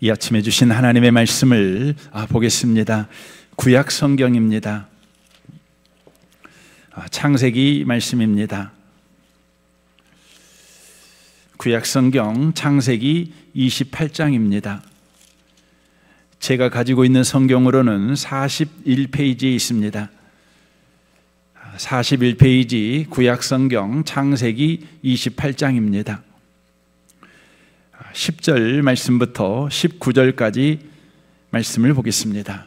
이 아침에 주신 하나님의 말씀을 보겠습니다. 구약 성경입니다. 창세기 말씀입니다. 구약 성경 창세기 28장입니다. 제가 가지고 있는 성경으로는 41페이지에 있습니다. 41페이지 구약 성경 창세기 28장입니다. 10절 말씀부터 19절까지 말씀을 보겠습니다.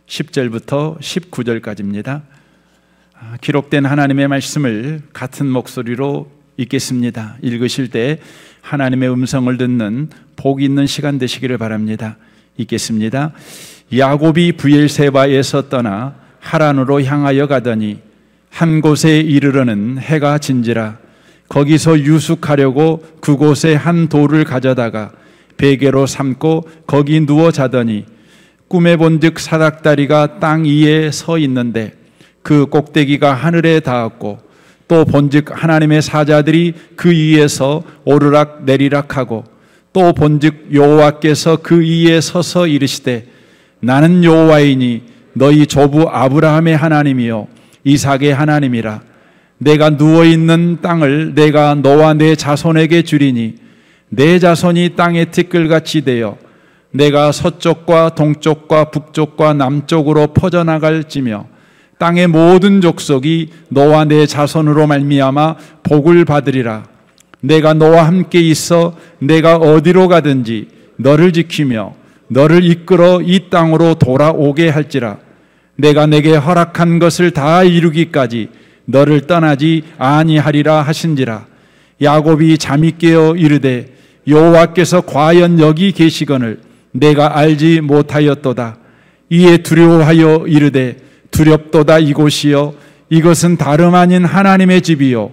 10절부터 19절까지입니다. 기록된 하나님의 말씀을 같은 목소리로 읽겠습니다. 읽으실 때 하나님의 음성을 듣는 복 있는 시간 되시기를 바랍니다. 읽겠습니다. 야곱이 브엘세바에서 떠나 하란으로 향하여 가더니 한 곳에 이르러는 해가 진지라. 거기서 유숙하려고 그곳에 한 돌을 가져다가 베개로 삼고 거기 누워 자더니 꿈에 본즉 사닥다리가 땅 위에 서 있는데 그 꼭대기가 하늘에 닿았고 또 본즉 하나님의 사자들이 그 위에서 오르락 내리락 하고 또 본즉 여호와께서 그 위에 서서 이르시되 나는 여호와이니 너희 조부 아브라함의 하나님이요 이삭의 하나님이라. 내가 누워있는 땅을 내가 너와 내 자손에게 주리니 내 자손이 땅의 티끌같이 되어 내가 서쪽과 동쪽과 북쪽과 남쪽으로 퍼져나갈지며 땅의 모든 족속이 너와 내 자손으로 말미암아 복을 받으리라. 내가 너와 함께 있어 내가 어디로 가든지 너를 지키며 너를 이끌어 이 땅으로 돌아오게 할지라. 내가 내게 허락한 것을 다 이루기까지 너를 떠나지 아니하리라 하신지라. 야곱이 잠이 깨어 이르되 여호와께서 과연 여기 계시거늘 내가 알지 못하였도다. 이에 두려워하여 이르되 두렵도다. 이곳이여 이것은 다름 아닌 하나님의 집이요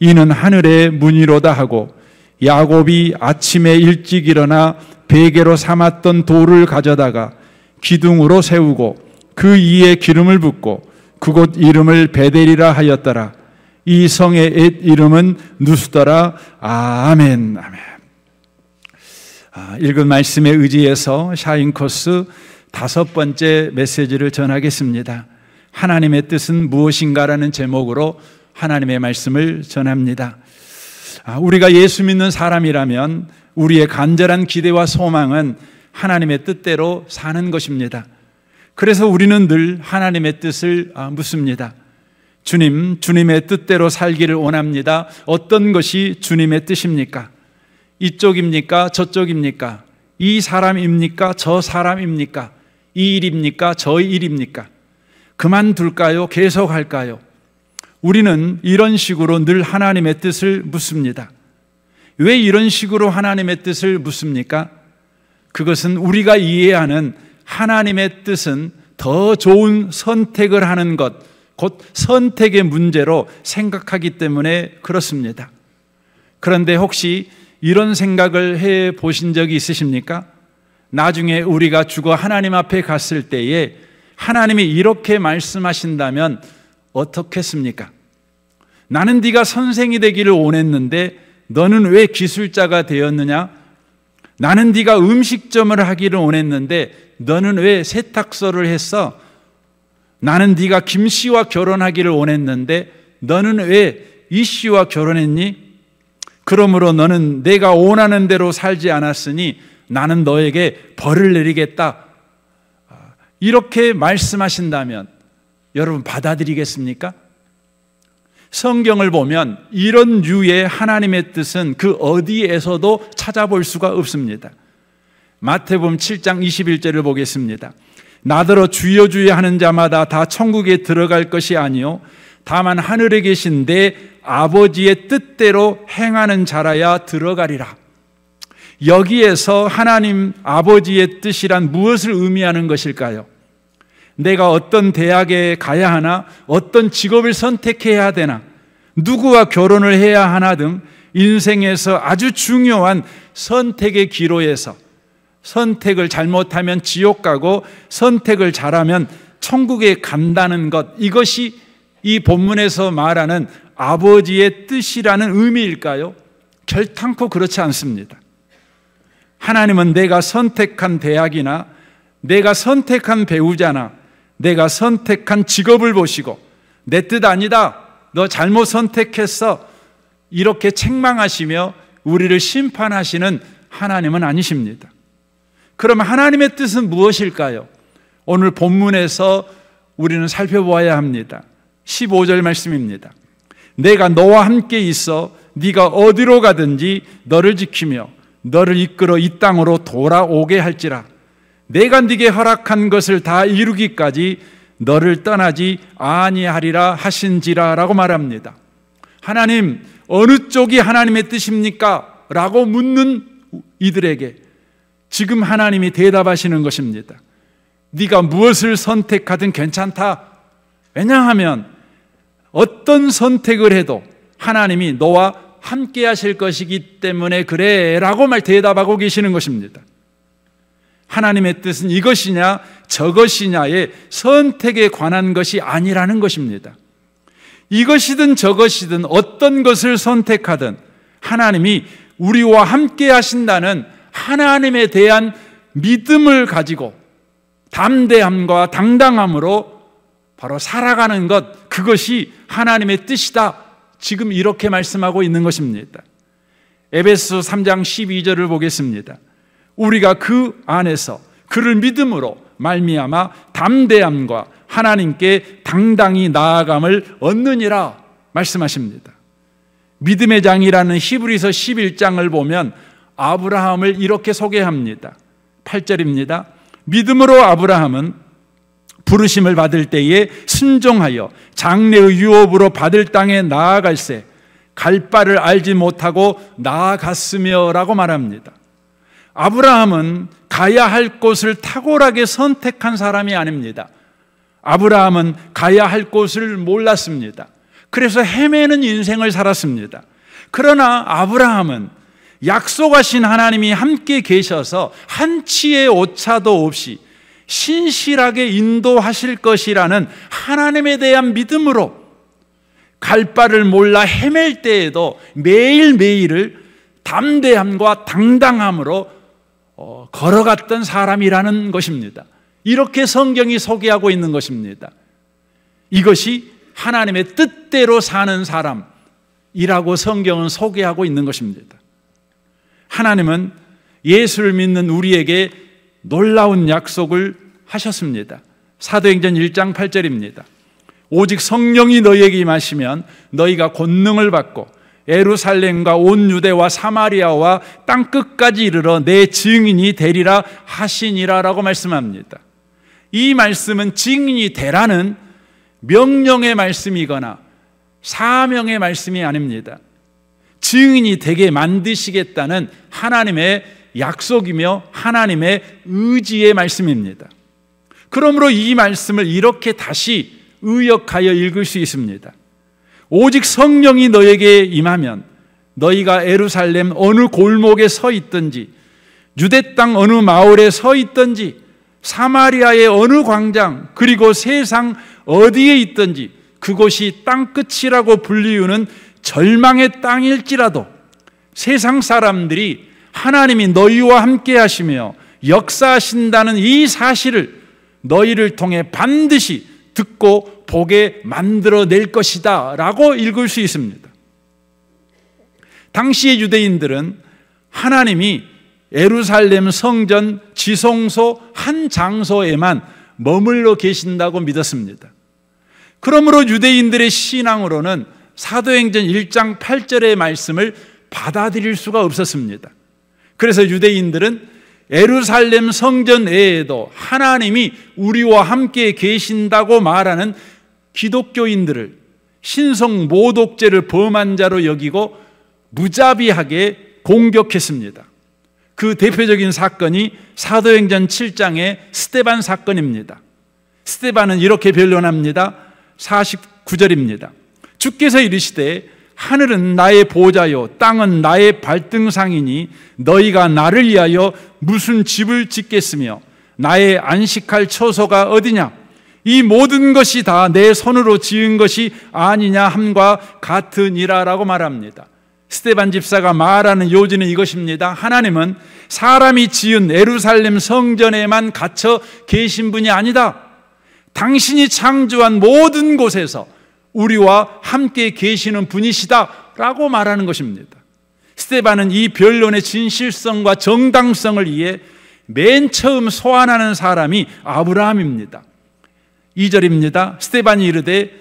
이는 하늘의 문이로다 하고 야곱이 아침에 일찍 일어나 베개로 삼았던 돌을 가져다가 기둥으로 세우고 그 위에 기름을 붓고 그곳 이름을 베델이라 하였더라. 이 성의 옛 이름은 누스더라. 아멘. 아멘. 읽은 말씀에 의지해서 샤인코스 5번째 메시지를 전하겠습니다. 하나님의 뜻은 무엇인가라는 제목으로 하나님의 말씀을 전합니다. 우리가 예수 믿는 사람이라면 우리의 간절한 기대와 소망은 하나님의 뜻대로 사는 것입니다. 그래서 우리는 늘 하나님의 뜻을 묻습니다. 주님, 주님의 뜻대로 살기를 원합니다. 어떤 것이 주님의 뜻입니까? 이쪽입니까? 저쪽입니까? 이 사람입니까? 저 사람입니까? 이 일입니까? 저 일입니까? 그만둘까요? 계속할까요? 우리는 이런 식으로 늘 하나님의 뜻을 묻습니다. 왜 이런 식으로 하나님의 뜻을 묻습니까? 그것은 우리가 이해하는 하나님의 뜻은 더 좋은 선택을 하는 것, 곧 선택의 문제로 생각하기 때문에 그렇습니다. 그런데 혹시 이런 생각을 해 보신 적이 있으십니까? 나중에 우리가 죽어 하나님 앞에 갔을 때에 하나님이 이렇게 말씀하신다면 어떻겠습니까? 나는 네가 선생이 되기를 원했는데 너는 왜 기술자가 되었느냐? 나는 네가 음식점을 하기를 원했는데 너는 왜 세탁소를 했어? 나는 네가 김 씨와 결혼하기를 원했는데 너는 왜 이 씨와 결혼했니? 그러므로 너는 내가 원하는 대로 살지 않았으니 나는 너에게 벌을 내리겠다. 이렇게 말씀하신다면 여러분 받아들이겠습니까? 성경을 보면 이런 류의 하나님의 뜻은 그 어디에서도 찾아볼 수가 없습니다. 마태복음 7장 21절을 보겠습니다. 나더러 주여 주여 하는 자마다 다 천국에 들어갈 것이 아니요 다만 하늘에 계신 내 아버지의 뜻대로 행하는 자라야 들어가리라. 여기에서 하나님 아버지의 뜻이란 무엇을 의미하는 것일까요? 내가 어떤 대학에 가야 하나, 어떤 직업을 선택해야 되나, 누구와 결혼을 해야 하나 등 인생에서 아주 중요한 선택의 기로에서 선택을 잘못하면 지옥 가고 선택을 잘하면 천국에 간다는 것, 이것이 이 본문에서 말하는 아버지의 뜻이라는 의미일까요? 결탄코 그렇지 않습니다. 하나님은 내가 선택한 대학이나 내가 선택한 배우자나 내가 선택한 직업을 보시고 내 뜻 아니다, 너 잘못 선택했어, 이렇게 책망하시며 우리를 심판하시는 하나님은 아니십니다. 그럼 하나님의 뜻은 무엇일까요? 오늘 본문에서 우리는 살펴보아야 합니다. 15절 말씀입니다. 내가 너와 함께 있어 네가 어디로 가든지 너를 지키며 너를 이끌어 이 땅으로 돌아오게 할지라. 내가 네게 허락한 것을 다 이루기까지 너를 떠나지 아니하리라 하신지라 라고 말합니다. 하나님, 어느 쪽이 하나님의 뜻입니까? 라고 묻는 이들에게 지금 하나님이 대답하시는 것입니다. 네가 무엇을 선택하든 괜찮다. 왜냐하면 어떤 선택을 해도 하나님이 너와 함께 하실 것이기 때문에 그래 라고 대답하고 계시는 것입니다. 하나님의 뜻은 이것이냐 저것이냐의 선택에 관한 것이 아니라는 것입니다. 이것이든 저것이든 어떤 것을 선택하든 하나님이 우리와 함께 하신다는 하나님에 대한 믿음을 가지고 담대함과 당당함으로 바로 살아가는 것, 그것이 하나님의 뜻이다. 지금 이렇게 말씀하고 있는 것입니다. 에베소 3장 12절을 보겠습니다. 우리가 그 안에서 그를 믿음으로 말미암아 담대함과 하나님께 당당히 나아감을 얻느니라 말씀하십니다. 믿음의 장이라는 히브리서 11장을 보면 아브라함을 이렇게 소개합니다. 8절입니다. 믿음으로 아브라함은 부르심을 받을 때에 순종하여 장래의 유업으로 받을 땅에 나아갈새 갈 바를 알지 못하고 나아갔으며 라고 말합니다. 아브라함은 가야 할 곳을 탁월하게 선택한 사람이 아닙니다. 아브라함은 가야 할 곳을 몰랐습니다. 그래서 헤매는 인생을 살았습니다. 그러나 아브라함은 약속하신 하나님이 함께 계셔서 한치의 오차도 없이 신실하게 인도하실 것이라는 하나님에 대한 믿음으로 갈 바를 몰라 헤맬 때에도 매일매일을 담대함과 당당함으로 걸어갔던 사람이라는 것입니다. 이렇게 성경이 소개하고 있는 것입니다. 이것이 하나님의 뜻대로 사는 사람이라고 성경은 소개하고 있는 것입니다. 하나님은 예수를 믿는 우리에게 놀라운 약속을 하셨습니다. 사도행전 1장 8절입니다. 오직 성령이 너희에게 임하시면 너희가 권능을 받고 예루살렘과 온 유대와 사마리아와 땅끝까지 이르러 내 증인이 되리라 하시니라 라고 말씀합니다. 이 말씀은 증인이 되라는 명령의 말씀이거나 사명의 말씀이 아닙니다. 증인이 되게 만드시겠다는 하나님의 약속이며 하나님의 의지의 말씀입니다. 그러므로 이 말씀을 이렇게 다시 의역하여 읽을 수 있습니다. 오직 성령이 너에게 임하면 너희가 예루살렘 어느 골목에 서 있든지 유대 땅 어느 마을에 서 있든지 사마리아의 어느 광장 그리고 세상 어디에 있든지 그곳이 땅끝이라고 불리우는 절망의 땅일지라도 세상 사람들이 하나님이 너희와 함께 하시며 역사하신다는 이 사실을 너희를 통해 반드시 듣고 보게 만들어낼 것이다 라고 읽을 수 있습니다. 당시의 유대인들은 하나님이 예루살렘 성전 지성소 한 장소에만 머물러 계신다고 믿었습니다. 그러므로 유대인들의 신앙으로는 사도행전 1장 8절의 말씀을 받아들일 수가 없었습니다. 그래서 유대인들은 예루살렘 성전 외에도 하나님이 우리와 함께 계신다고 말하는 기독교인들을 신성 모독죄를 범한 자로 여기고 무자비하게 공격했습니다. 그 대표적인 사건이 사도행전 7장의 스데반 사건입니다. 스데반은 이렇게 변론합니다. 49절입니다. 주께서 이르시되 하늘은 나의 보좌요 땅은 나의 발등상이니 너희가 나를 위하여 무슨 집을 짓겠으며 나의 안식할 처소가 어디냐? 이 모든 것이 다 내 손으로 지은 것이 아니냐 함과 같으니라 라고 말합니다. 스데반 집사가 말하는 요지는 이것입니다. 하나님은 사람이 지은 예루살렘 성전에만 갇혀 계신 분이 아니다. 당신이 창조한 모든 곳에서 우리와 함께 계시는 분이시다 라고 말하는 것입니다. 스데반은 이 변론의 진실성과 정당성을 위해 맨 처음 소환하는 사람이 아브라함입니다. 2절입니다. 스데반이 이르되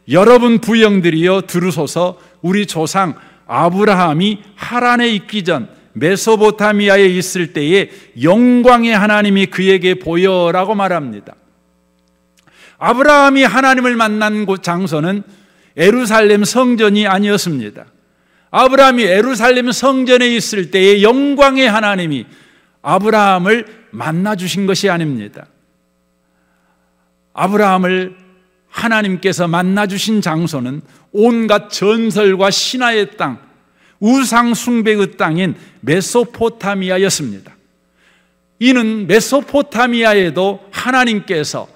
여러분 부형들이여 들으소서. 우리 조상 아브라함이 하란에 있기 전 메소포타미아에 있을 때에 영광의 하나님이 그에게 보여라고 말합니다. 아브라함이 하나님을 만난 곳 장소는 예루살렘 성전이 아니었습니다. 아브라함이 예루살렘 성전에 있을 때에 영광의 하나님이 아브라함을 만나 주신 것이 아닙니다. 아브라함을 하나님께서 만나 주신 장소는 온갖 전설과 신화의 땅, 우상 숭배의 땅인 메소포타미아였습니다. 이는 메소포타미아에도 하나님께서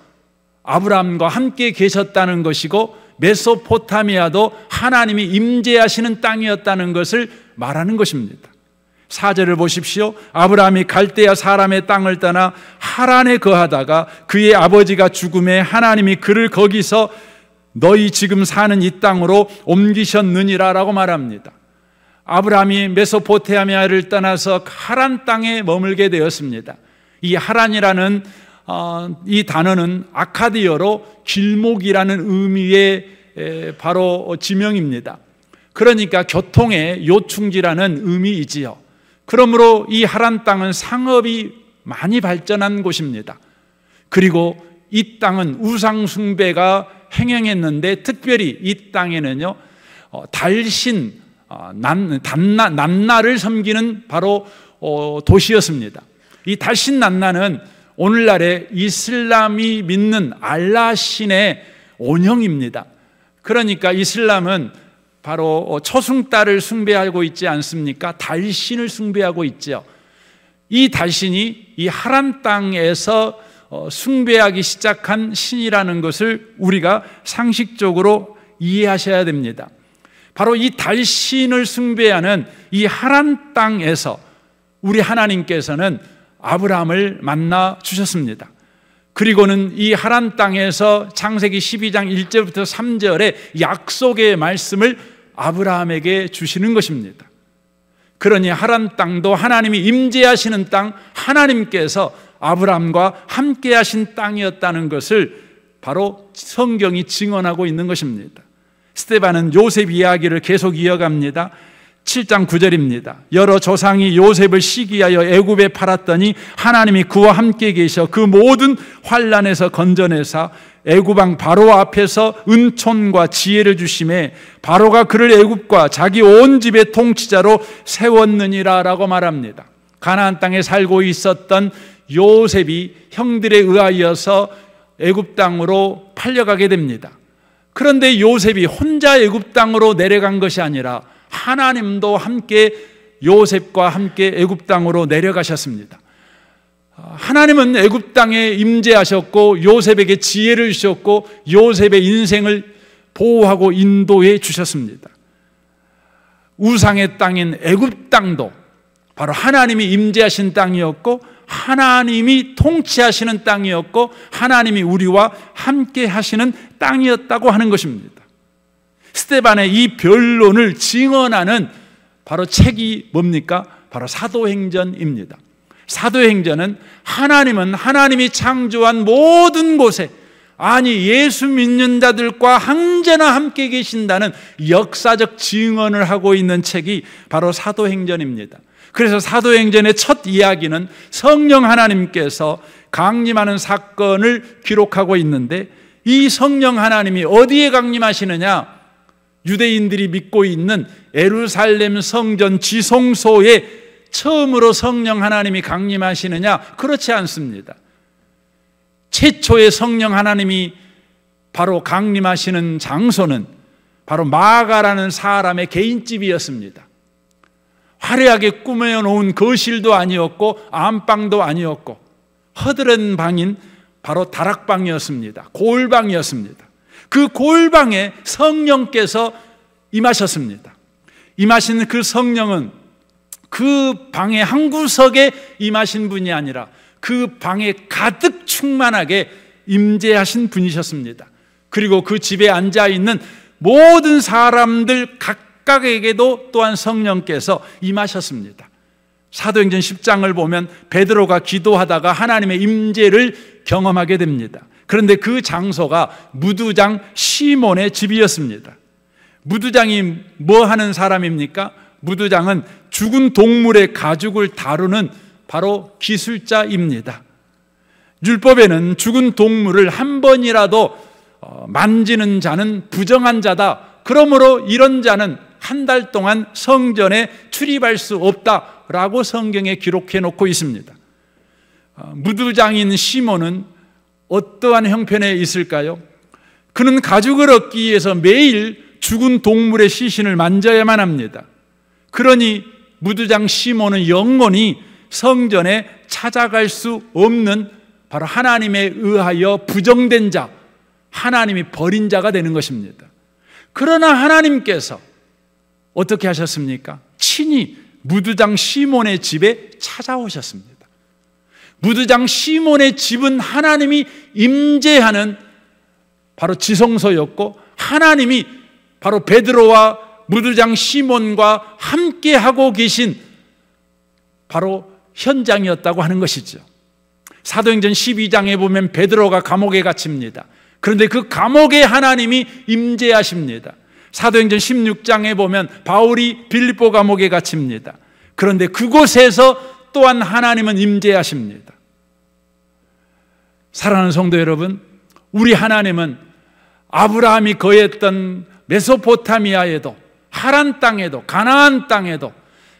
아브라함과 함께 계셨다는 것이고 메소포타미아도 하나님이 임재하시는 땅이었다는 것을 말하는 것입니다. 4절을 보십시오. 아브라함이 갈대아 사람의 땅을 떠나 하란에 거하다가 그의 아버지가 죽음에 하나님이 그를 거기서 너희 지금 사는 이 땅으로 옮기셨느니라 라고 말합니다. 아브라함이 메소포타미아를 떠나서 하란 땅에 머물게 되었습니다. 이 하란이라는 이 단어는 아카디어로 길목이라는 의미의 바로 지명입니다. 그러니까 교통의 요충지라는 의미이지요. 그러므로 이 하란 땅은 상업이 많이 발전한 곳입니다. 그리고 이 땅은 우상 숭배가 행행했는데 특별히 이 땅에는요 달신, 난나를 섬기는 바로 도시였습니다. 이 달신 난나는 오늘날의 이슬람이 믿는 알라 신의 원형입니다. 그러니까 이슬람은 바로 초승달을 숭배하고 있지 않습니까? 달신을 숭배하고 있죠. 이 달신이 이 하란 땅에서 숭배하기 시작한 신이라는 것을 우리가 상식적으로 이해하셔야 됩니다. 바로 이 달신을 숭배하는 이 하란 땅에서 우리 하나님께서는 아브라함을 만나 주셨습니다. 그리고는 이 하란 땅에서 창세기 12장 1절부터 3절의 약속의 말씀을 아브라함에게 주시는 것입니다. 그러니 하란 땅도 하나님이 임재하시는 땅, 하나님께서 아브라함과 함께 하신 땅이었다는 것을 바로 성경이 증언하고 있는 것입니다. 스데반은 요셉 이야기를 계속 이어갑니다. 7장 9절입니다. 여러 조상이 요셉을 시기하여 애굽에 팔았더니 하나님이 그와 함께 계셔 그 모든 환난에서 건져내사 애굽왕 바로 앞에서 은총과 지혜를 주심에 바로가 그를 애굽과 자기 온 집의 통치자로 세웠느니라 라고 말합니다. 가나안 땅에 살고 있었던 요셉이 형들에 의하여서 애굽 땅으로 팔려가게 됩니다. 그런데 요셉이 혼자 애굽 땅으로 내려간 것이 아니라 하나님도 함께 요셉과 함께 애굽 땅으로 내려가셨습니다. 하나님은 애굽 땅에 임재하셨고 요셉에게 지혜를 주셨고 요셉의 인생을 보호하고 인도해 주셨습니다. 우상의 땅인 애굽 땅도 바로 하나님이 임재하신 땅이었고 하나님이 통치하시는 땅이었고 하나님이 우리와 함께 하시는 땅이었다고 하는 것입니다. 스데반의 이 변론을 증언하는 바로 책이 뭡니까? 바로 사도행전입니다. 사도행전은 하나님은 하나님이 창조한 모든 곳에 아니 예수 믿는 자들과 항제나 함께 계신다는 역사적 증언을 하고 있는 책이 바로 사도행전입니다. 그래서 사도행전의 첫 이야기는 성령 하나님께서 강림하는 사건을 기록하고 있는데 이 성령 하나님이 어디에 강림하시느냐? 유대인들이 믿고 있는 예루살렘 성전 지성소에 처음으로 성령 하나님이 강림하시느냐? 그렇지 않습니다. 최초의 성령 하나님이 바로 강림하시는 장소는 바로 마가라는 사람의 개인집이었습니다. 화려하게 꾸며놓은 거실도 아니었고 안방도 아니었고 허드렛 방인 바로 다락방이었습니다. 골방이었습니다. 그 골방에 성령께서 임하셨습니다. 임하신 그 성령은 그 방의 한 구석에 임하신 분이 아니라 그 방에 가득 충만하게 임재하신 분이셨습니다. 그리고 그 집에 앉아있는 모든 사람들 각각에게도 또한 성령께서 임하셨습니다. 사도행전 10장을 보면 베드로가 기도하다가 하나님의 임재를 경험하게 됩니다. 그런데 그 장소가 무두장 시몬의 집이었습니다. 무두장이 뭐 하는 사람입니까? 무두장은 죽은 동물의 가죽을 다루는 바로 기술자입니다. 율법에는 죽은 동물을 한 번이라도 만지는 자는 부정한 자다. 그러므로 이런 자는 한 달 동안 성전에 출입할 수 없다라고 성경에 기록해 놓고 있습니다. 무두장인 시몬은 어떠한 형편에 있을까요? 그는 가죽을 얻기 위해서 매일 죽은 동물의 시신을 만져야만 합니다. 그러니 무두장 시몬은 영원히 성전에 찾아갈 수 없는 바로 하나님에 의하여 부정된 자, 하나님이 버린 자가 되는 것입니다. 그러나 하나님께서 어떻게 하셨습니까? 친히 무두장 시몬의 집에 찾아오셨습니다. 무두장 시몬의 집은 하나님이 임재하는 바로 지성소였고, 하나님이 바로 베드로와 무두장 시몬과 함께 하고 계신 바로 현장이었다고 하는 것이죠. 사도행전 12장에 보면 베드로가 감옥에 갇힙니다. 그런데 그 감옥에 하나님이 임재하십니다. 사도행전 16장에 보면 바울이 빌립보 감옥에 갇힙니다. 그런데 그곳에서 또한 하나님은 임재하십니다. 사랑하는 성도 여러분, 우리 하나님은 아브라함이 거했던 메소포타미아에도, 하란 땅에도, 가나안 땅에도,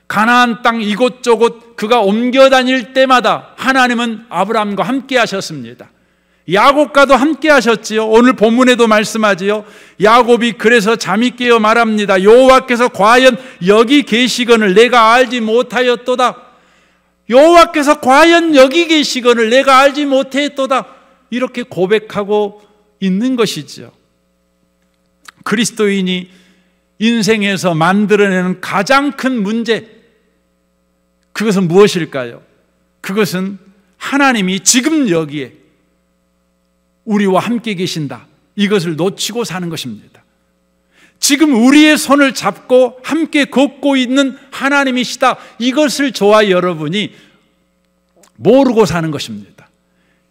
가나안 땅 이곳저곳 그가 옮겨 다닐 때마다 하나님은 아브라함과 함께 하셨습니다. 야곱과도 함께 하셨지요. 오늘 본문에도 말씀하지요. 야곱이 그래서 잠이 깨어 말합니다. 여호와께서 과연 여기 계시거늘 내가 알지 못하였도다. 여호와께서 과연 여기 계시거늘 내가 알지 못했도다. 이렇게 고백하고 있는 것이죠. 그리스도인이 인생에서 만들어내는 가장 큰 문제, 그것은 무엇일까요? 그것은 하나님이 지금 여기에 우리와 함께 계신다, 이것을 놓치고 사는 것입니다. 지금 우리의 손을 잡고 함께 걷고 있는 하나님이시다, 이것을 저와 여러분이 모르고 사는 것입니다.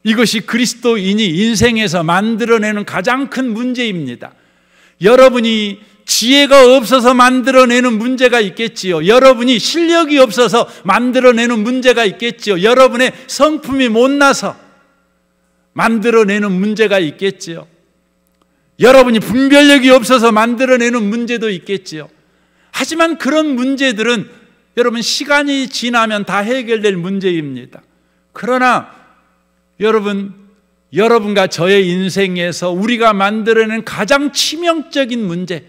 이것이 그리스도인이 인생에서 만들어내는 가장 큰 문제입니다. 여러분이 지혜가 없어서 만들어내는 문제가 있겠지요. 여러분이 실력이 없어서 만들어내는 문제가 있겠지요. 여러분의 성품이 못나서 만들어내는 문제가 있겠지요. 여러분이 분별력이 없어서 만들어내는 문제도 있겠지요. 하지만 그런 문제들은 여러분 시간이 지나면 다 해결될 문제입니다. 그러나 여러분과 저의 인생에서 우리가 만들어낸 가장 치명적인 문제,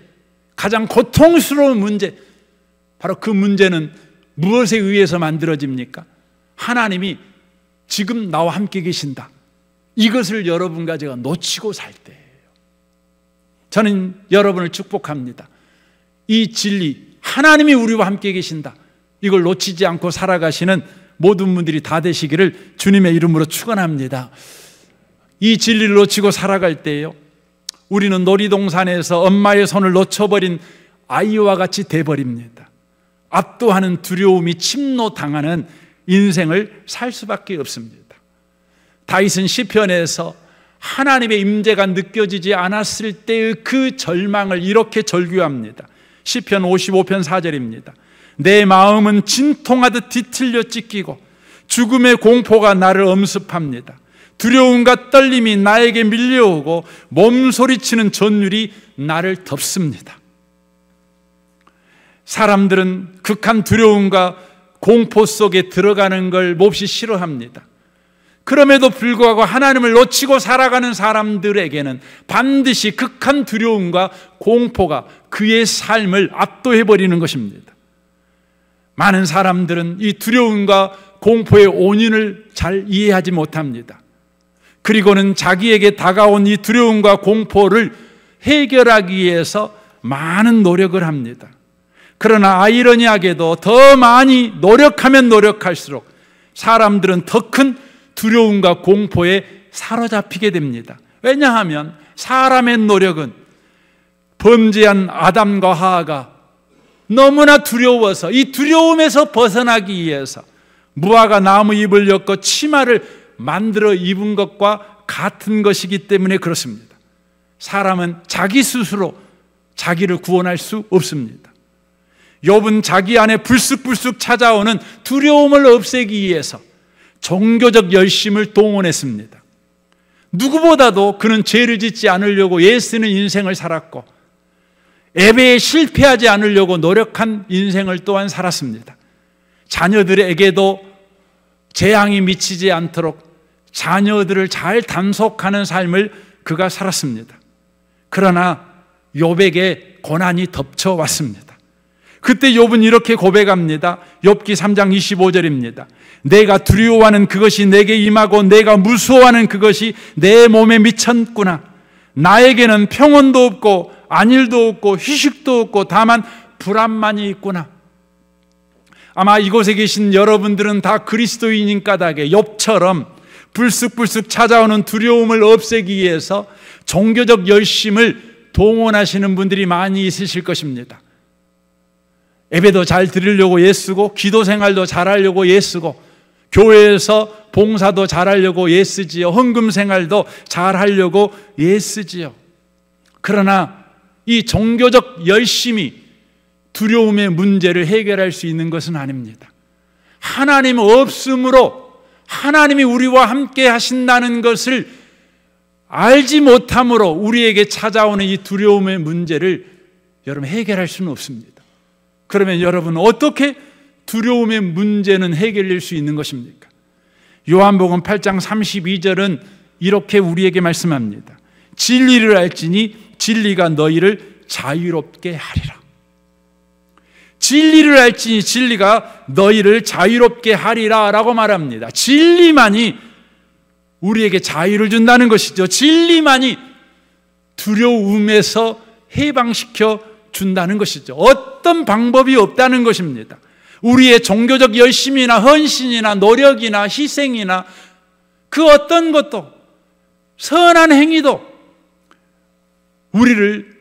가장 고통스러운 문제, 바로 그 문제는 무엇에 의해서 만들어집니까? 하나님이 지금 나와 함께 계신다, 이것을 여러분과 제가 놓치고 살 때예요. 저는 여러분을 축복합니다. 이 진리, 하나님이 우리와 함께 계신다, 이걸 놓치지 않고 살아가시는 모든 분들이 다 되시기를 주님의 이름으로 축원합니다. 이 진리를 놓치고 살아갈 때요, 우리는 놀이동산에서 엄마의 손을 놓쳐버린 아이와 같이 돼버립니다. 압도하는 두려움이 침노당하는 인생을 살 수밖에 없습니다. 다윗은 시편에서 하나님의 임재가 느껴지지 않았을 때의 그 절망을 이렇게 절규합니다. 시편 55편 4절입니다. 내 마음은 진통하듯 뒤틀려 찢기고 죽음의 공포가 나를 엄습합니다. 두려움과 떨림이 나에게 밀려오고 몸소리치는 전율이 나를 덮습니다. 사람들은 극한 두려움과 공포 속에 들어가는 걸 몹시 싫어합니다. 그럼에도 불구하고 하나님을 놓치고 살아가는 사람들에게는 반드시 극한 두려움과 공포가 그의 삶을 압도해버리는 것입니다. 많은 사람들은 이 두려움과 공포의 원인을 잘 이해하지 못합니다. 그리고는 자기에게 다가온 이 두려움과 공포를 해결하기 위해서 많은 노력을 합니다. 그러나 아이러니하게도 더 많이 노력하면 노력할수록 사람들은 더 큰 두려움과 공포에 사로잡히게 됩니다. 왜냐하면 사람의 노력은 범죄한 아담과 하와가 너무나 두려워서 이 두려움에서 벗어나기 위해서 무화과 나무 잎을 엮고 치마를 만들어 입은 것과 같은 것이기 때문에 그렇습니다. 사람은 자기 스스로 자기를 구원할 수 없습니다. 욥은 자기 안에 불쑥불쑥 찾아오는 두려움을 없애기 위해서 종교적 열심을 동원했습니다. 누구보다도 그는 죄를 짓지 않으려고 애쓰는 인생을 살았고 예배에 실패하지 않으려고 노력한 인생을 또한 살았습니다. 자녀들에게도 재앙이 미치지 않도록 자녀들을 잘 단속하는 삶을 그가 살았습니다. 그러나 욥에게 고난이 덮쳐왔습니다. 그때 욥은 이렇게 고백합니다. 욥기 3장 25절입니다. 내가 두려워하는 그것이 내게 임하고 내가 무서워하는 그것이 내 몸에 미쳤구나. 나에게는 평온도 없고 안일도 없고 휴식도 없고 다만 불안만이 있구나. 아마 이곳에 계신 여러분들은 다 그리스도인인 까닭에 욥처럼 불쑥불쑥 찾아오는 두려움을 없애기 위해서 종교적 열심을 동원하시는 분들이 많이 있으실 것입니다. 예배도 잘 드리려고 애쓰고 기도 생활도 잘하려고 애쓰고 교회에서 봉사도 잘하려고 애쓰지요. 헌금 생활도 잘하려고 애쓰지요. 그러나 이 종교적 열심이 두려움의 문제를 해결할 수 있는 것은 아닙니다. 하나님 없음으로 하나님이 우리와 함께 하신다는 것을 알지 못함으로 우리에게 찾아오는 이 두려움의 문제를 여러분 해결할 수는 없습니다. 그러면 여러분 어떻게 두려움의 문제는 해결될 수 있는 것입니까? 요한복음 8장 32절은 이렇게 우리에게 말씀합니다. 진리를 알지니 진리가 너희를 자유롭게 하리라. 진리를 알지니 진리가 너희를 자유롭게 하리라 라고 말합니다. 진리만이 우리에게 자유를 준다는 것이죠. 진리만이 두려움에서 해방시켜 준다는 것이죠. 어떤 방법이 없다는 것입니다. 우리의 종교적 열심이나 헌신이나 노력이나 희생이나 그 어떤 것도 선한 행위도 우리를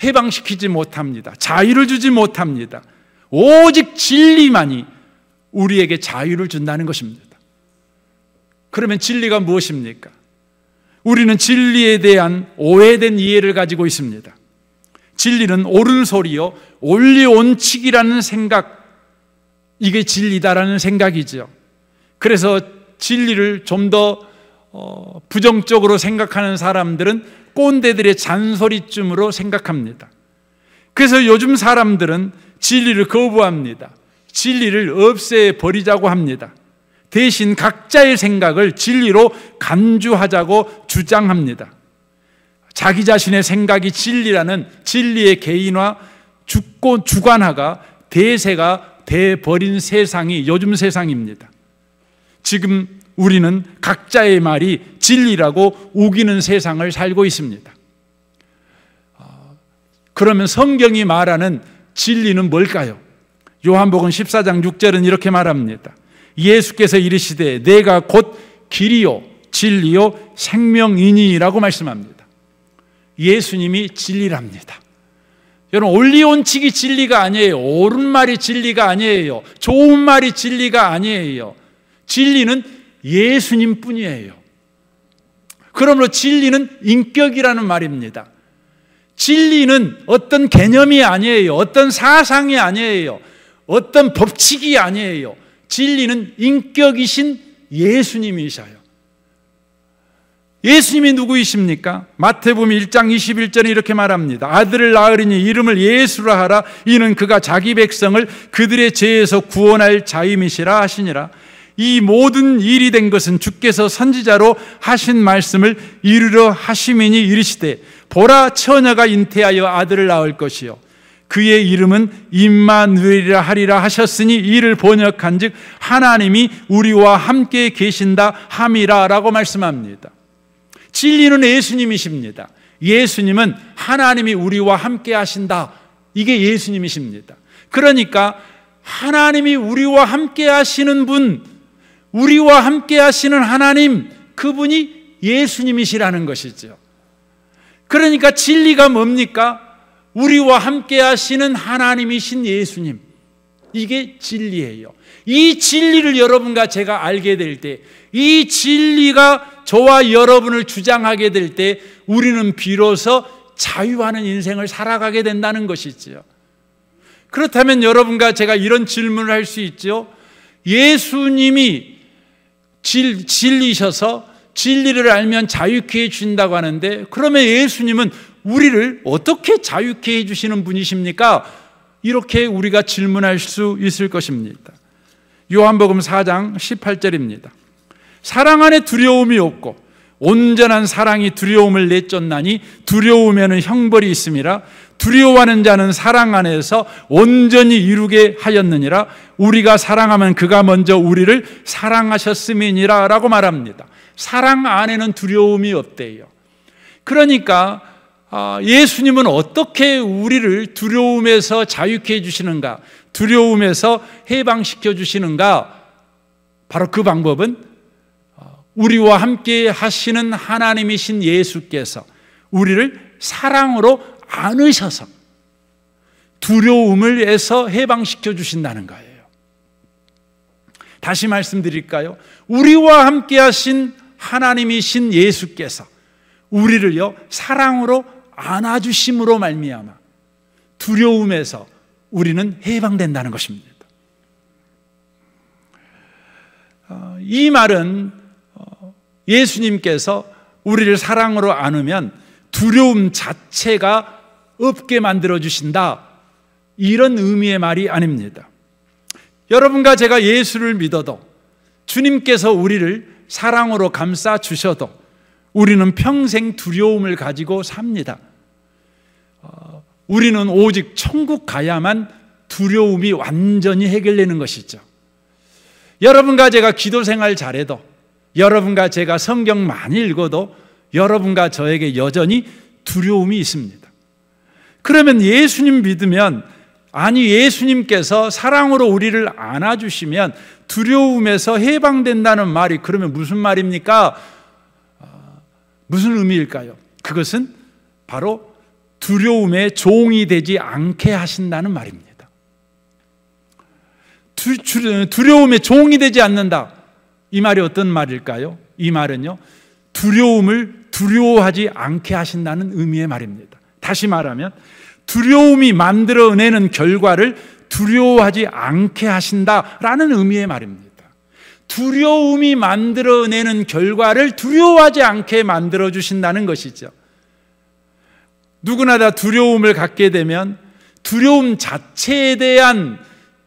해방시키지 못합니다. 자유를 주지 못합니다. 오직 진리만이 우리에게 자유를 준다는 것입니다. 그러면 진리가 무엇입니까? 우리는 진리에 대한 오해된 이해를 가지고 있습니다. 진리는 옳은 소리요, 원리원칙이라는 생각, 이게 진리다라는 생각이죠. 그래서 진리를 좀 더 부정적으로 생각하는 사람들은 꼰대들의 잔소리쯤으로 생각합니다. 그래서 요즘 사람들은 진리를 거부합니다. 진리를 없애버리자고 합니다. 대신 각자의 생각을 진리로 간주하자고 주장합니다. 자기 자신의 생각이 진리라는 진리의 개인화, 주관화가 대세가 돼버린 세상이 요즘 세상입니다. 지금 우리는 각자의 말이 진리라고 우기는 세상을 살고 있습니다. 그러면 성경이 말하는 진리는 뭘까요? 요한복음 14장 6절은 이렇게 말합니다. 예수께서 이르시되 내가 곧 길이요 진리요 생명이니라고 말씀합니다. 예수님이 진리랍니다. 여러분 원리원칙이 진리가 아니에요. 옳은 말이 진리가 아니에요. 좋은 말이 진리가 아니에요. 진리는 예수님 뿐이에요. 그러므로 진리는 인격이라는 말입니다. 진리는 어떤 개념이 아니에요. 어떤 사상이 아니에요. 어떤 법칙이 아니에요. 진리는 인격이신 예수님이셔요. 예수님이 누구이십니까? 마태복음 1장 21절에 이렇게 말합니다. 아들을 낳으리니 이름을 예수라 하라. 이는 그가 자기 백성을 그들의 죄에서 구원할 자임이시라 하시니라. 이 모든 일이 된 것은 주께서 선지자로 하신 말씀을 이루려 하심이니 이르시되 보라 처녀가 잉태하여 아들을 낳을 것이요 그의 이름은 임마누엘이라 하리라 하셨으니 이를 번역한즉 하나님이 우리와 함께 계신다 함이라 라고 말씀합니다. 진리는 예수님이십니다. 예수님은 하나님이 우리와 함께 하신다, 이게 예수님이십니다. 그러니까 하나님이 우리와 함께 하시는 분, 우리와 함께 하시는 하나님, 그분이 예수님이시라는 것이죠. 그러니까 진리가 뭡니까? 우리와 함께 하시는 하나님이신 예수님, 이게 진리예요. 이 진리를 여러분과 제가 알게 될 때, 이 진리가 저와 여러분을 주장하게 될 때 우리는 비로소 자유하는 인생을 살아가게 된다는 것이지요. 그렇다면 여러분과 제가 이런 질문을 할 수 있죠. 예수님이 진리셔서 진리를 알면 자유케 해주신다고 하는데, 그러면 예수님은 우리를 어떻게 자유케 해주시는 분이십니까? 이렇게 우리가 질문할 수 있을 것입니다. 요한복음 4장 18절입니다. 사랑 안에 두려움이 없고 온전한 사랑이 두려움을 내쫓나니 두려움에는 형벌이 있음이라. 두려워하는 자는 사랑 안에서 온전히 이루게 하였느니라. 우리가 사랑하면 그가 먼저 우리를 사랑하셨음이니라 라고 말합니다. 사랑 안에는 두려움이 없대요. 그러니까 예수님은 어떻게 우리를 두려움에서 자유케 해주시는가, 두려움에서 해방시켜 주시는가? 바로 그 방법은 우리와 함께 하시는 하나님이신 예수께서 우리를 사랑으로 안으셔서 두려움을에서 해방시켜 주신다는 거예요. 다시 말씀드릴까요? 우리와 함께 하신 하나님이신 예수께서 우리를요 사랑으로 안아주심으로 말미암아 두려움에서 우리는 해방된다는 것입니다. 이 말은 예수님께서 우리를 사랑으로 안으면 두려움 자체가 없게 만들어주신다, 이런 의미의 말이 아닙니다. 여러분과 제가 예수를 믿어도, 주님께서 우리를 사랑으로 감싸 주셔도 우리는 평생 두려움을 가지고 삽니다. 우리는 오직 천국 가야만 두려움이 완전히 해결되는 것이죠. 여러분과 제가 기도 생활 잘해도, 여러분과 제가 성경 많이 읽어도 여러분과 저에게 여전히 두려움이 있습니다. 그러면 예수님 믿으면, 아니 예수님께서 사랑으로 우리를 안아주시면 두려움에서 해방된다는 말이 그러면 무슨 말입니까? 무슨 의미일까요? 그것은 바로 두려움의 종이 되지 않게 하신다는 말입니다. 두려움의 종이 되지 않는다, 이 말이 어떤 말일까요? 이 말은요, 두려움을 두려워하지 않게 하신다는 의미의 말입니다. 다시 말하면 두려움이 만들어내는 결과를 두려워하지 않게 하신다라는 의미의 말입니다. 두려움이 만들어내는 결과를 두려워하지 않게 만들어주신다는 것이죠. 누구나 다 두려움을 갖게 되면 두려움 자체에 대한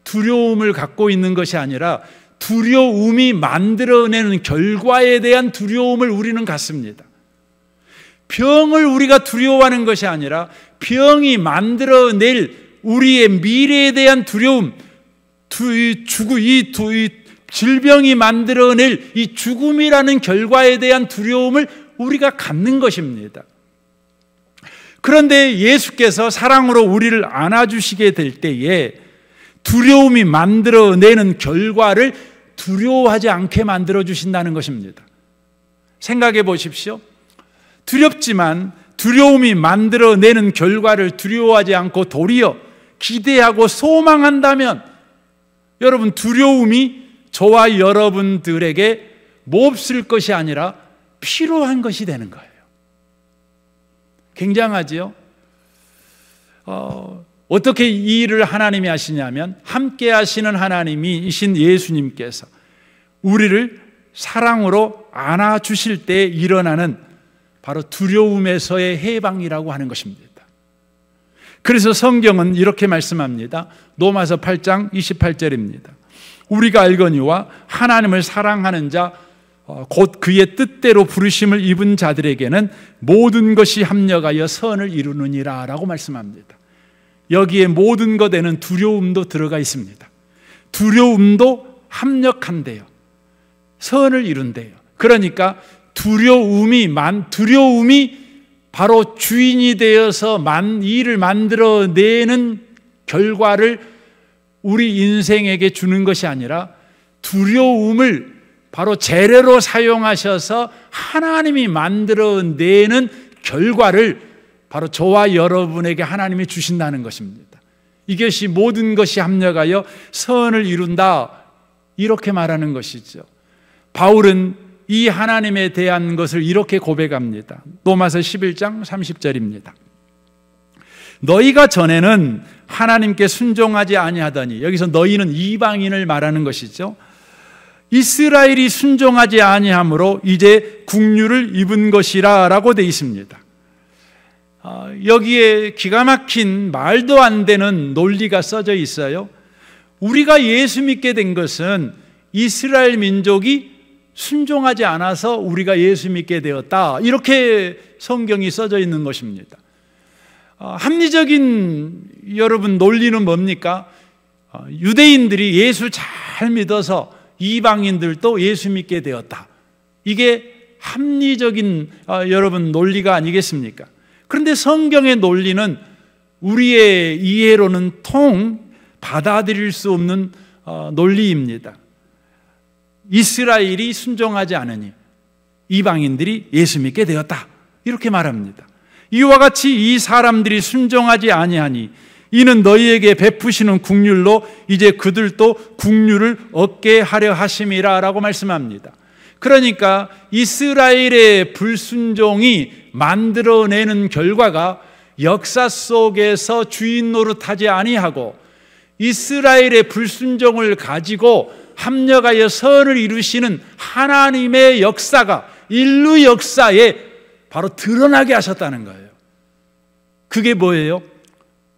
두려움을 갖고 있는 것이 아니라 두려움이 만들어내는 결과에 대한 두려움을 우리는 갖습니다. 병을 우리가 두려워하는 것이 아니라 병이 만들어낼 우리의 미래에 대한 두려움, 이 질병이 만들어낼 이 죽음이라는 결과에 대한 두려움을 우리가 갖는 것입니다. 그런데 예수께서 사랑으로 우리를 안아주시게 될 때에 두려움이 만들어내는 결과를 두려워하지 않게 만들어주신다는 것입니다. 생각해 보십시오. 두렵지만 두려움이 만들어내는 결과를 두려워하지 않고 도리어 기대하고 소망한다면 여러분, 두려움이 저와 여러분들에게 몹쓸 것이 아니라 필요한 것이 되는 거예요. 굉장하지요? 어떻게 이 일을 하나님이 하시냐면, 함께 하시는 하나님이신 예수님께서 우리를 사랑으로 안아주실 때 일어나는 바로 두려움에서의 해방이라고 하는 것입니다. 그래서 성경은 이렇게 말씀합니다. 로마서 8장 28절입니다. 우리가 알거니와 하나님을 사랑하는 자, 곧 그의 뜻대로 부르심을 입은 자들에게는 모든 것이 합력하여 선을 이루느니라 라고 말씀합니다. 여기에 모든 것에는 두려움도 들어가 있습니다. 두려움도 합력한대요. 선을 이룬대요. 그러니까 두려움이 바로 주인이 되어서 일을 만들어내는 결과를 우리 인생에게 주는 것이 아니라 두려움을 바로 재료로 사용하셔서 하나님이 만들어내는 결과를 바로 저와 여러분에게 하나님이 주신다는 것입니다. 이것이 모든 것이 합력하여 선을 이룬다, 이렇게 말하는 것이죠. 바울은 이 하나님에 대한 것을 이렇게 고백합니다. 로마서 11장 30절입니다. 너희가 전에는 하나님께 순종하지 아니하더니, 여기서 너희는 이방인을 말하는 것이죠. 이스라엘이 순종하지 아니함으로 이제 국류를 입은 것이라 라고 되어 있습니다. 여기에 기가 막힌 말도 안 되는 논리가 써져 있어요. 우리가 예수 믿게 된 것은 이스라엘 민족이 순종하지 않아서 우리가 예수 믿게 되었다, 이렇게 성경이 써져 있는 것입니다. 합리적인 여러분 논리는 뭡니까? 유대인들이 예수 잘 믿어서 이방인들도 예수 믿게 되었다. 이게 합리적인 여러분 논리가 아니겠습니까? 그런데 성경의 논리는 우리의 이해로는 받아들일 수 없는 논리입니다. 이스라엘이 순종하지 않으니 이방인들이 예수 믿게 되었다, 이렇게 말합니다. 이와 같이 이 사람들이 순종하지 아니하니 이는 너희에게 베푸시는 국률로 이제 그들도 국률을 얻게 하려 하심이라 라고 말씀합니다. 그러니까 이스라엘의 불순종이 만들어내는 결과가 역사 속에서 주인 노릇하지 아니하고 이스라엘의 불순종을 가지고 합력하여 선을 이루시는 하나님의 역사가 인류 역사에 바로 드러나게 하셨다는 거예요. 그게 뭐예요?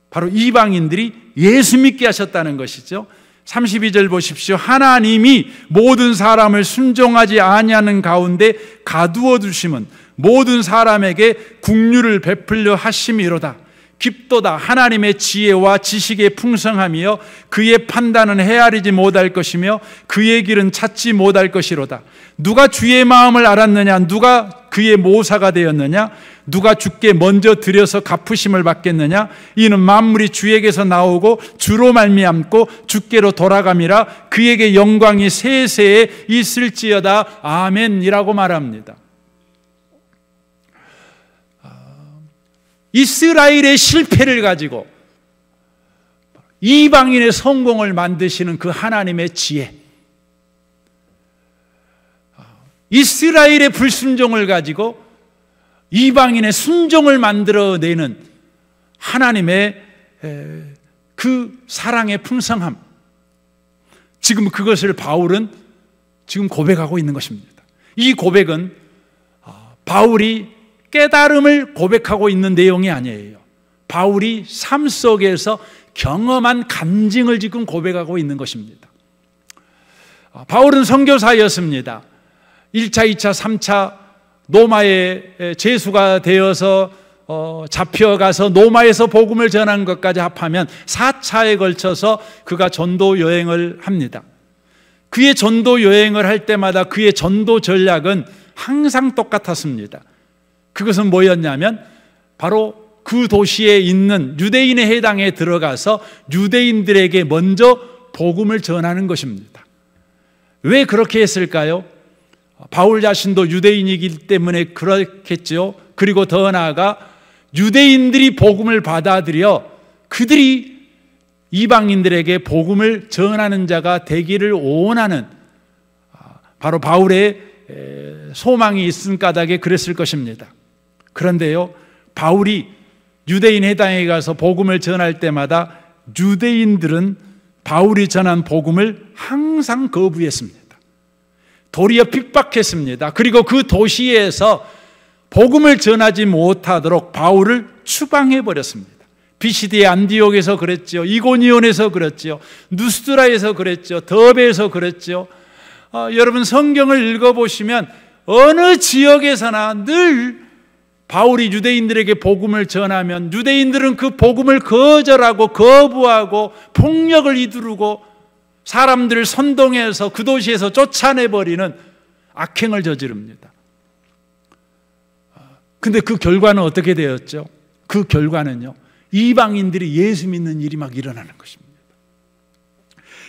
바로 이방인들이 예수 믿게 하셨다는 것이죠. 32절 보십시오. 하나님이 모든 사람을 순종하지 아니하는 가운데 가두어 두심은 모든 사람에게 국류를 베풀려 하심이로다. 깊도다. 하나님의 지혜와 지식의 풍성함이여 그의 판단은 헤아리지 못할 것이며 그의 길은 찾지 못할 것이로다. 누가 주의 마음을 알았느냐? 누가 그의 모사가 되었느냐? 누가 주께 먼저 들여서 갚으심을 받겠느냐? 이는 만물이 주에게서 나오고 주로 말미암고 주께로 돌아감이라. 그에게 영광이 세세에 있을지어다. 아멘이라고 말합니다. 이스라엘의 실패를 가지고 이방인의 성공을 만드시는 그 하나님의 지혜, 이스라엘의 불순종을 가지고 이방인의 순종을 만들어내는 하나님의 그 사랑의 풍성함, 지금 그것을 바울은 지금 고백하고 있는 것입니다. 이 고백은 바울이 깨달음을 고백하고 있는 내용이 아니에요. 바울이 삶 속에서 경험한 간증을 지금 고백하고 있는 것입니다. 바울은 선교사였습니다. 1차, 2차, 3차 노마에 제수가 되어서 잡혀가서 노마에서 복음을 전한 것까지 합하면 4차에 걸쳐서 그가 전도 여행을 합니다. 그의 전도 여행을 할 때마다 그의 전도 전략은 항상 똑같았습니다. 그것은 뭐였냐면 바로 그 도시에 있는 유대인의 해당에 들어가서 유대인들에게 먼저 복음을 전하는 것입니다. 왜 그렇게 했을까요? 바울 자신도 유대인이기 때문에 그렇겠죠. 그리고 더 나아가 유대인들이 복음을 받아들여 그들이 이방인들에게 복음을 전하는 자가 되기를 원하는 바로 바울의 소망이 있은 까닭에 그랬을 것입니다. 그런데요, 바울이 유대인 해당에 가서 복음을 전할 때마다 유대인들은 바울이 전한 복음을 항상 거부했습니다. 도리어 핍박했습니다. 그리고 그 도시에서 복음을 전하지 못하도록 바울을 추방해버렸습니다. 비시디의 안디옥에서 그랬죠. 이고니온에서 그랬죠. 누스드라에서 그랬죠. 더베에서 그랬죠. 여러분 성경을 읽어보시면 어느 지역에서나 늘 바울이 유대인들에게 복음을 전하면 유대인들은 그 복음을 거절하고 거부하고 폭력을 이두르고 사람들을 선동해서 그 도시에서 쫓아내버리는 악행을 저지릅니다. 근데 그 결과는 어떻게 되었죠? 그 결과는요, 이방인들이 예수 믿는 일이 막 일어나는 것입니다.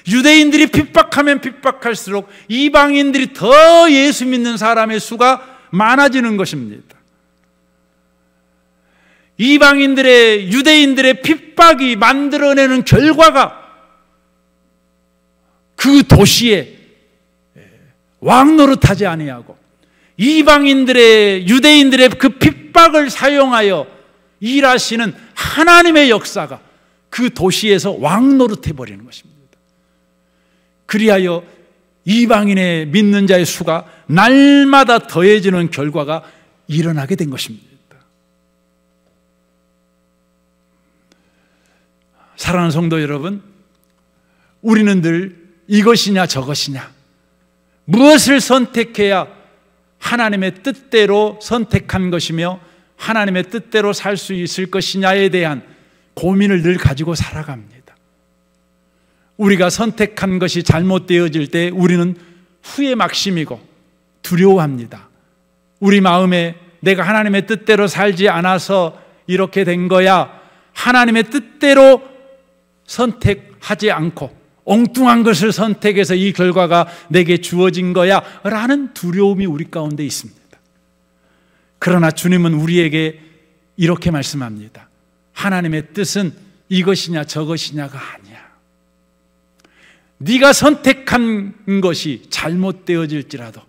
유대인들이 핍박하면 핍박할수록 이방인들이 더 예수 믿는 사람의 수가 많아지는 것입니다. 이방인들의, 유대인들의 핍박이 만들어내는 결과가 그 도시에 왕노릇하지 아니하고 이방인들의, 유대인들의 그 핍박을 사용하여 일하시는 하나님의 역사가 그 도시에서 왕노릇해버리는 것입니다. 그리하여 이방인의 믿는 자의 수가 날마다 더해지는 결과가 일어나게 된 것입니다. 사랑하는 성도 여러분, 우리는 늘 이것이냐 저것이냐, 무엇을 선택해야 하나님의 뜻대로 선택한 것이며 하나님의 뜻대로 살 수 있을 것이냐에 대한 고민을 늘 가지고 살아갑니다. 우리가 선택한 것이 잘못되어질 때 우리는 후회 막심이고 두려워합니다. 우리 마음에 내가 하나님의 뜻대로 살지 않아서 이렇게 된 거야, 하나님의 뜻대로 선택하지 않고 엉뚱한 것을 선택해서 이 결과가 내게 주어진 거야 라는 두려움이 우리 가운데 있습니다. 그러나 주님은 우리에게 이렇게 말씀합니다. 하나님의 뜻은 이것이냐 저것이냐가 아니야. 네가 선택한 것이 잘못되어질지라도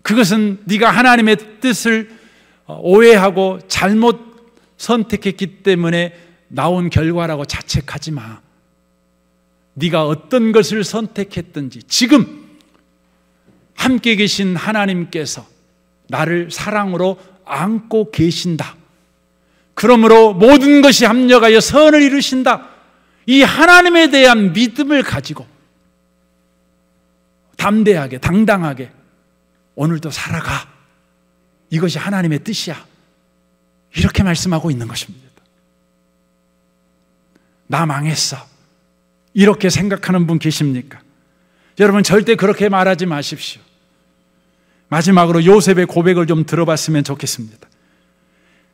그것은 네가 하나님의 뜻을 오해하고 잘못 선택했기 때문에 나온 결과라고 자책하지 마. 네가 어떤 것을 선택했든지 지금 함께 계신 하나님께서 나를 사랑으로 안고 계신다. 그러므로 모든 것이 합력하여 선을 이루신다. 이 하나님에 대한 믿음을 가지고 담대하게 당당하게 오늘도 살아가. 이것이 하나님의 뜻이야. 이렇게 말씀하고 있는 것입니다. 나 망했어. 이렇게 생각하는 분 계십니까? 여러분 절대 그렇게 말하지 마십시오. 마지막으로 요셉의 고백을 좀 들어봤으면 좋겠습니다.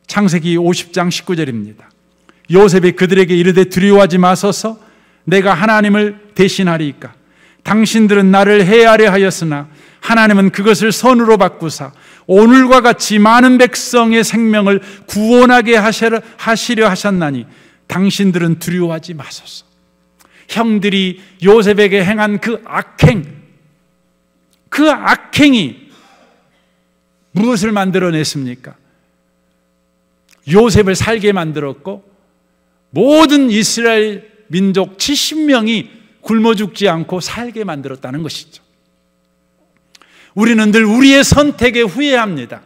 창세기 50장 19절입니다. 요셉이 그들에게 이르되 두려워하지 마소서, 내가 하나님을 대신하리이까. 당신들은 나를 해하려 하였으나 하나님은 그것을 선으로 바꾸사 오늘과 같이 많은 백성의 생명을 구원하게 하시려 하셨나니 당신들은 두려워하지 마소서. 형들이 요셉에게 행한 그 악행이 무엇을 만들어냈습니까? 요셉을 살게 만들었고 모든 이스라엘 민족 70명이 굶어 죽지 않고 살게 만들었다는 것이죠. 우리는 늘 우리의 선택에 후회합니다.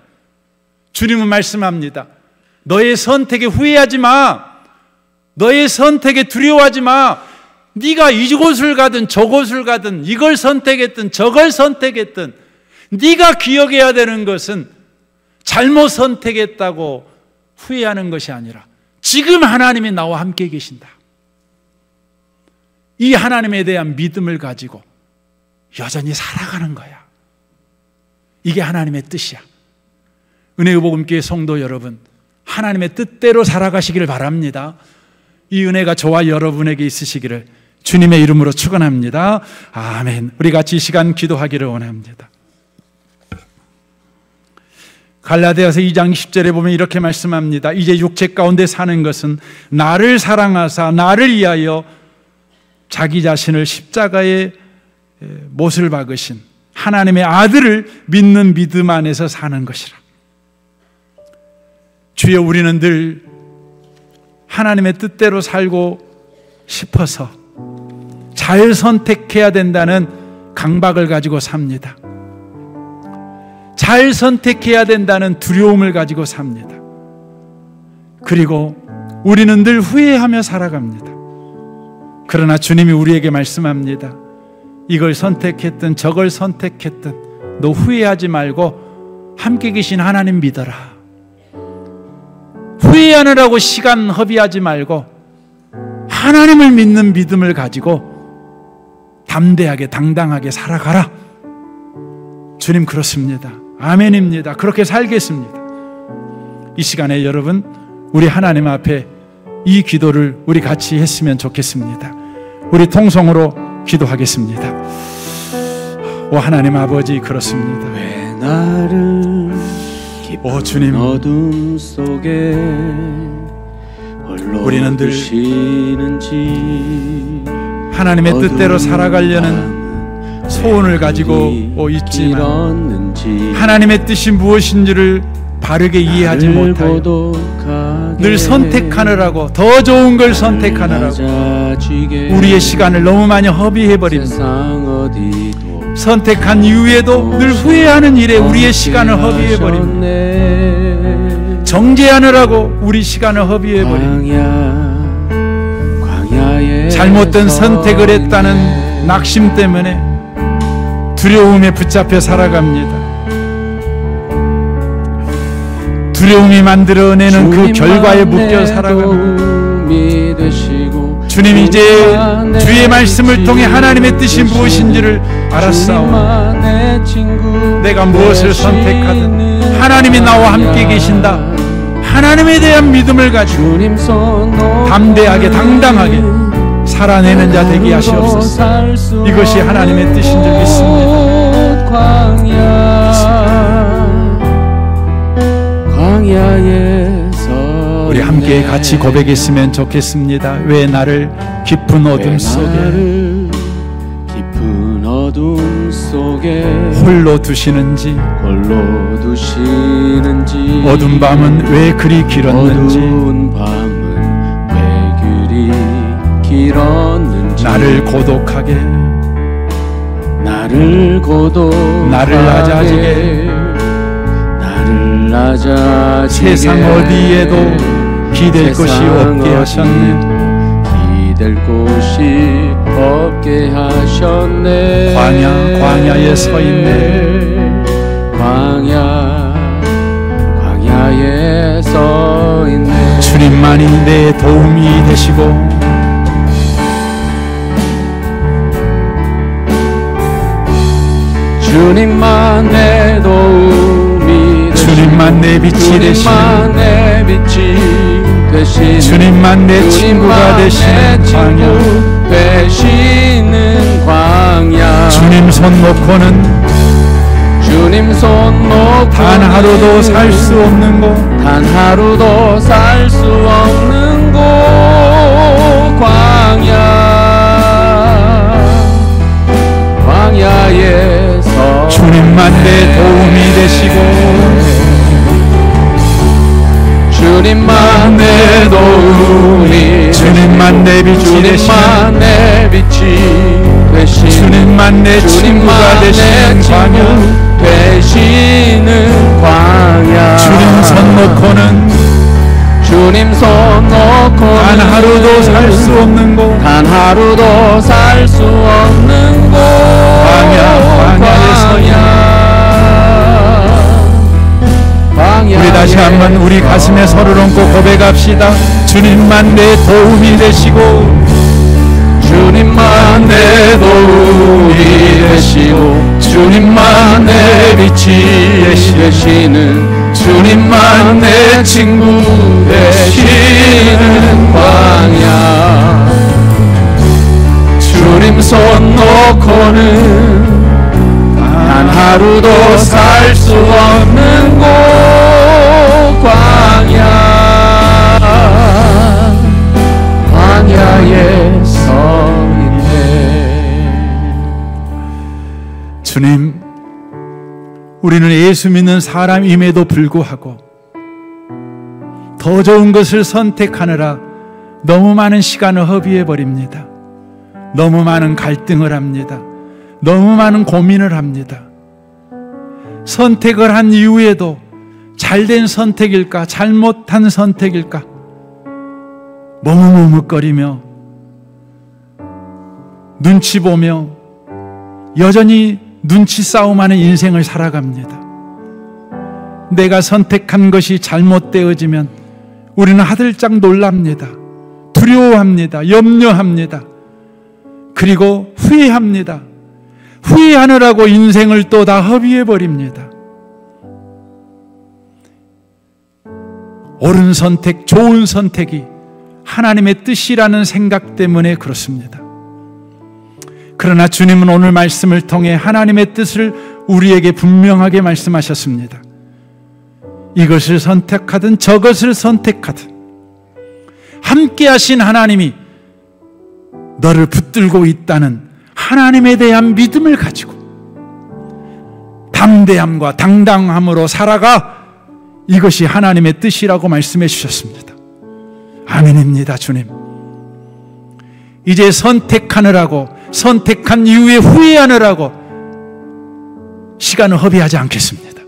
주님은 말씀합니다. 너의 선택에 후회하지 마. 너의 선택에 두려워하지 마. 네가 이곳을 가든 저곳을 가든 이걸 선택했든 저걸 선택했든 네가 기억해야 되는 것은 잘못 선택했다고 후회하는 것이 아니라 지금 하나님이 나와 함께 계신다. 이 하나님에 대한 믿음을 가지고 여전히 살아가는 거야. 이게 하나님의 뜻이야. 은혜의 복음교회 성도 여러분, 하나님의 뜻대로 살아가시기를 바랍니다. 이 은혜가 저와 여러분에게 있으시기를 주님의 이름으로 축원합니다. 아멘. 우리 같이 이 시간 기도하기를 원합니다. 갈라디아서 2장 10절에 보면 이렇게 말씀합니다. 이제 육체 가운데 사는 것은 나를 사랑하사 나를 위하여 자기 자신을 십자가에 못을 박으신 하나님의 아들을 믿는 믿음 안에서 사는 것이라. 주여, 우리는 늘 하나님의 뜻대로 살고 싶어서 잘 선택해야 된다는 강박을 가지고 삽니다. 잘 선택해야 된다는 두려움을 가지고 삽니다. 그리고 우리는 늘 후회하며 살아갑니다. 그러나 주님이 우리에게 말씀합니다. 이걸 선택했든 저걸 선택했든 너 후회하지 말고 함께 계신 하나님 믿어라. 후회하느라고 시간 허비하지 말고 하나님을 믿는 믿음을 가지고 담대하게 당당하게 살아가라. 주님 그렇습니다. 아멘입니다. 그렇게 살겠습니다. 이 시간에 여러분, 우리 하나님 앞에 이 기도를 우리 같이 했으면 좋겠습니다. 우리 통성으로 기도하겠습니다. 오 하나님 아버지, 그렇습니다. 왜 나를 오 주님, 어둠 속에 홀로 우리는 늘 두시는지 하나님의 뜻대로 살아가려는 소원을 가지고 있지만 하나님의 뜻이 무엇인지를 바르게 이해하지 못하여 늘 선택하느라고, 더 좋은 걸 선택하느라고 우리의 시간을 너무 많이 허비해버립니다. 선택한 이후에도 늘 후회하는 일에 우리의 시간을 허비해버립니다. 정죄하느라고 우리 시간을 허비해버립니다. 잘못된 선택을 했다는 낙심 때문에 두려움에 붙잡혀 살아갑니다. 두려움이 만들어내는 그 결과에 묶여 살아갑니다. 주님, 이제 주의 말씀을 통해 하나님의 뜻이 무엇인지를 알았사오니 내가 무엇을 선택하든 하나님이 나와 함께 계신다, 하나님에 대한 믿음을 가지고 담대하게 당당하게 살아내는 자 되게 하시옵소서. 이것이 하나님의 뜻인 줄 믿습니다. 우리 함께 같이 고백했으면 좋겠습니다. 왜 나를 깊은 어둠 속에 홀로 두시는지 어두운 밤은 왜 그리 길었는지 나를 고독하게 나를 낮아지게 세상 어디에도 기댈 곳이 없게 하셨네. 광야에 서 있네. 광야에 서 있네. 주님만이 내 도움이 되시고 주님만 내 도움이 되시고 주님만 내 빛이 되시는 주님만 내 친구가 되시는 광야 주님 손 놓고는 단 하루도 살 수 없는 곳 광야에서 주님만 내 도움이 되시고 주님만 내 도움이 주님만 내 빛이 되시는 주님만 내 친구가 되시는 광야 주님 손 놓고는 단 하루도 살 수 없는 곳 광야에서 우리 다시 한번 우리 가슴에 손을 얹고 고백합시다. 주님만 내 도움이 되시고 주님만 내 도움이 되시고 주님만 내 빛이 되시는 주님만 내 친구 되시는 광야 주님 손 놓고는 단 하루도 살 수 없는 곳 광야에 서 있네. 주님, 우리는 예수 믿는 사람임에도 불구하고 더 좋은 것을 선택하느라 너무 많은 시간을 허비해버립니다. 너무 많은 갈등을 합니다. 너무 많은 고민을 합니다. 선택을 한 이후에도 잘된 선택일까 잘못한 선택일까 머뭇머뭇거리며 눈치 보며 여전히 눈치 싸움하는 인생을 살아갑니다. 내가 선택한 것이 잘못되어지면 우리는 하들짝 놀랍니다. 두려워합니다. 염려합니다. 그리고 후회합니다. 후회하느라고 인생을 또 다 허비해버립니다. 옳은 선택, 좋은 선택이 하나님의 뜻이라는 생각 때문에 그렇습니다. 그러나 주님은 오늘 말씀을 통해 하나님의 뜻을 우리에게 분명하게 말씀하셨습니다. 이것을 선택하든 저것을 선택하든 함께 하신 하나님이 너를 붙들고 있다는 하나님에 대한 믿음을 가지고 담대함과 당당함으로 살아가. 이것이 하나님의 뜻이라고 말씀해 주셨습니다. 아멘입니다. 주님, 이제 선택하느라고, 선택한 이후에 후회하느라고 시간을 허비하지 않겠습니다.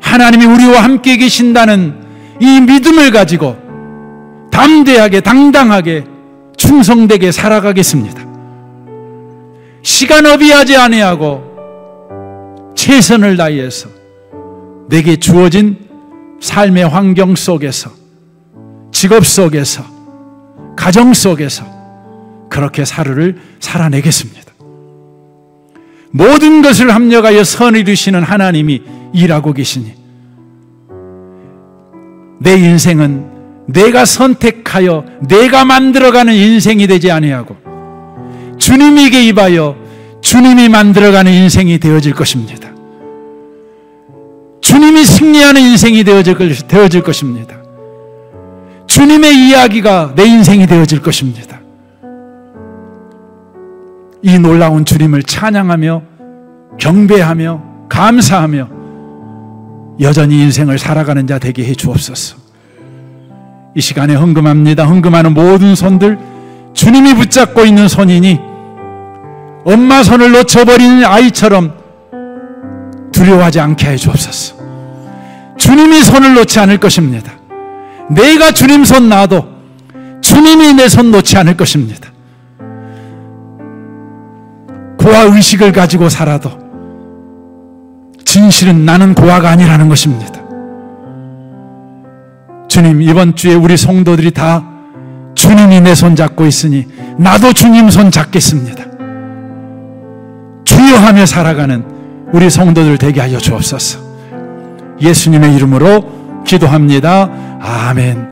하나님이 우리와 함께 계신다는 이 믿음을 가지고 담대하게, 당당하게, 충성되게 살아가겠습니다. 시간 허비하지 아니하고 최선을 다해서 내게 주어진 삶의 환경 속에서, 직업 속에서, 가정 속에서 그렇게 살아내겠습니다. 모든 것을 합력하여 선을 이루시는 하나님이 일하고 계시니 내 인생은 내가 선택하여 내가 만들어가는 인생이 되지 아니하고 주님이 개입하여 주님이 만들어가는 인생이 되어질 것입니다. 주님이 승리하는 인생이 되어질 것입니다. 주님의 이야기가 내 인생이 되어질 것입니다. 이 놀라운 주님을 찬양하며 경배하며 감사하며 여전히 인생을 살아가는 자 되게 해 주옵소서. 이 시간에 헌금합니다. 헌금하는 모든 손들, 주님이 붙잡고 있는 손이니 엄마 손을 놓쳐버린 아이처럼 두려워하지 않게 해 주옵소서. 주님이 손을 놓지 않을 것입니다. 내가 주님 손 놔도 주님이 내 손 놓지 않을 것입니다. 고아 의식을 가지고 살아도 진실은 나는 고아가 아니라는 것입니다. 주님, 이번 주에 우리 성도들이 다 주님이 내 손 잡고 있으니 나도 주님 손 잡겠습니다. 주여하며 살아가는 우리 성도들 되게 하여 주옵소서. 예수님의 이름으로 기도합니다. 아멘.